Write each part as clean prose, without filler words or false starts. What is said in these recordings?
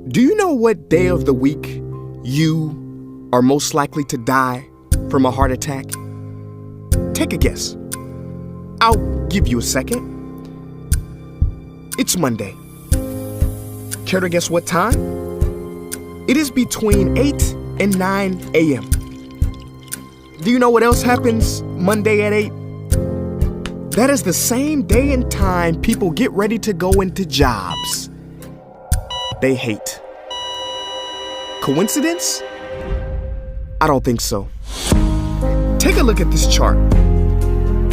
Do you know what day of the week you are most likely to die from a heart attack? Take a guess. I'll give you a second. It's Monday. Care to guess what time? It is between 8 and 9 a.m. Do you know what else happens Monday at 8? That is the same day and time people get ready to go into jobs they hate. Coincidence? I don't think so. Take a look at this chart.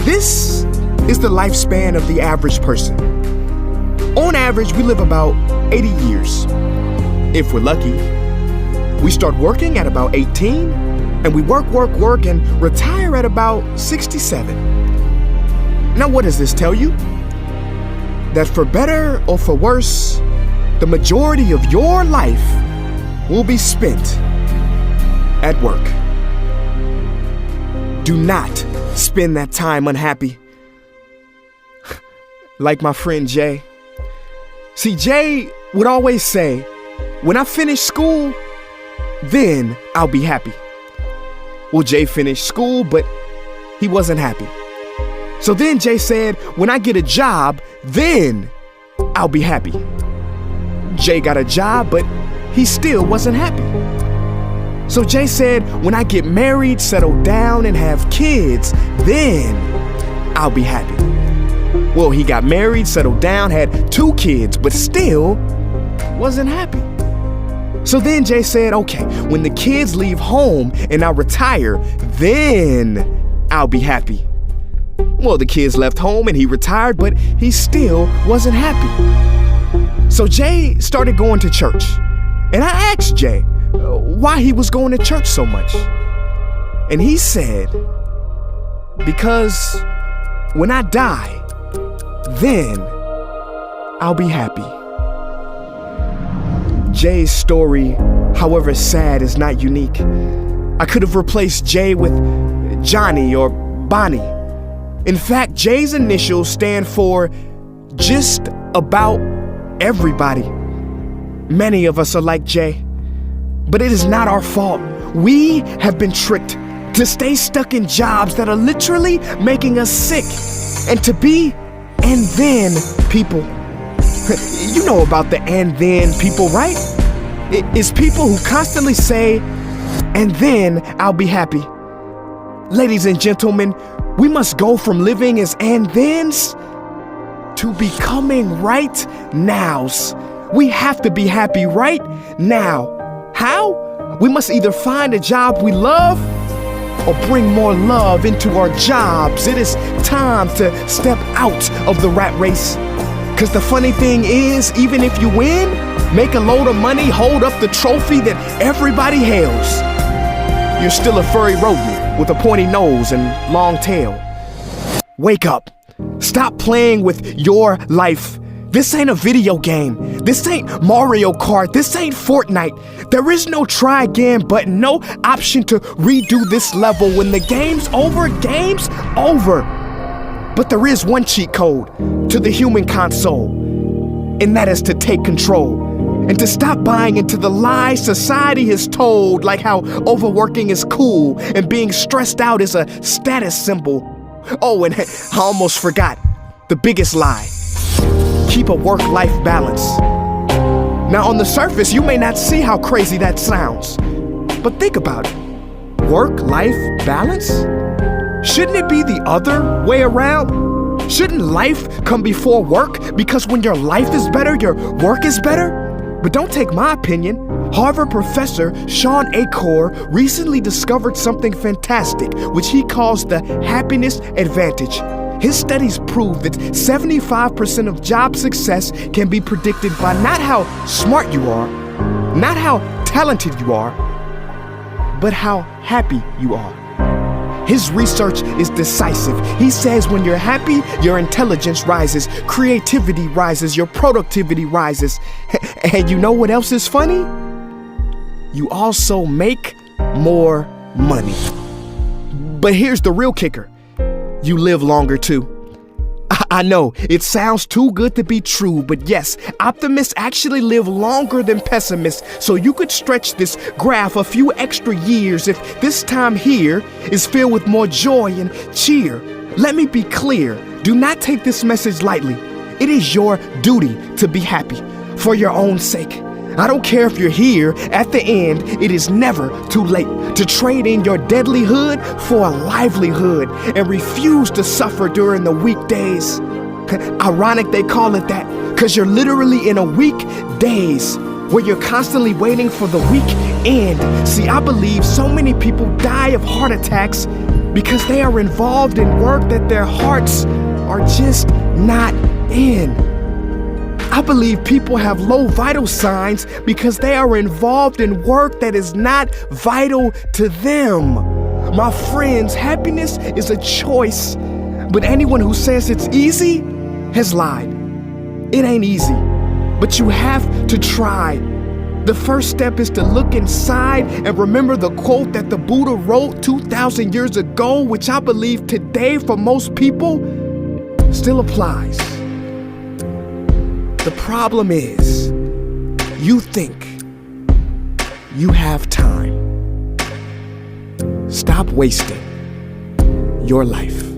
This is the lifespan of the average person. On average, we live about 80 years. If we're lucky, we start working at about 18, and we work, and retire at about 67. Now, what does this tell you? That for better or for worse, the majority of your life will be spent at work. Do not spend that time unhappy. Like my friend Jay. See, Jay would always say, when I finish school, then I'll be happy. Well, Jay finished school, but he wasn't happy. So then Jay said, when I get a job, then I'll be happy. Jay got a job, but he still wasn't happy. So Jay said, when I get married, settle down, and have kids, then I'll be happy. Well, he got married, settled down, had 2 kids, but still wasn't happy. So then Jay said, okay, when the kids leave home and I retire, then I'll be happy. Well, the kids left home and he retired, but he still wasn't happy. So Jay started going to church. And I asked Jay why he was going to church so much. And he said, because when I die, then I'll be happy. Jay's story, however sad, is not unique. I could have replaced Jay with Johnny or Bonnie. In fact, Jay's initials stand for just about everybody. Many of us are like Jay, but it is not our fault. We have been tricked to stay stuck in jobs that are literally making us sick and to be and then people. You know about the and then people, right? It's people who constantly say, and then I'll be happy. Ladies and gentlemen, we must go from living as and thens to becoming right nows. We have to be happy right now. How? We must either find a job we love or bring more love into our jobs. It is time to step out of the rat race. Because the funny thing is, even if you win, make a load of money, hold up the trophy that everybody hails, you're still a furry rodent with a pointy nose and long tail. Wake up. Stop playing with your life. This ain't a video game. This ain't Mario Kart. This ain't Fortnite. There is no try again button, no option to redo this level. When the game's over. But there is one cheat code to the human console, and that is to take control and to stop buying into the lies society has told, like how overworking is cool and being stressed out is a status symbol. Oh, and I almost forgot the biggest lie. Keep a work-life balance. Now, on the surface, you may not see how crazy that sounds, but think about it. Work-life balance? Shouldn't it be the other way around? Shouldn't life come before work? Because when your life is better, your work is better? But don't take my opinion. Harvard professor Sean Achor recently discovered something fantastic, which he calls the happiness advantage. His studies prove that 75% of job success can be predicted by not how smart you are, not how talented you are, but how happy you are. His research is decisive. He says when you're happy, your intelligence rises, creativity rises, your productivity rises. And you know what else is funny? You also make more money. But here's the real kicker. You live longer too. I know, it sounds too good to be true, but yes, optimists actually live longer than pessimists, so you could stretch this graph a few extra years if this time here is filled with more joy and cheer. Let me be clear, do not take this message lightly. It is your duty to be happy, for your own sake. I don't care if you're here at the end, it is never too late to trade in your deadlyhood for a livelihood and refuse to suffer during the weekdays. Ironic they call it that, cause you're literally in a weekdays where you're constantly waiting for the weekend. See, I believe so many people die of heart attacks because they are involved in work that their hearts are just not in. I believe people have low vital signs because they are involved in work that is not vital to them. My friends, happiness is a choice, but anyone who says it's easy has lied. It ain't easy, but you have to try. The first step is to look inside and remember the quote that the Buddha wrote 2,000 years ago, which I believe today for most people still applies. The problem is, you think you have time. Stop wasting your life.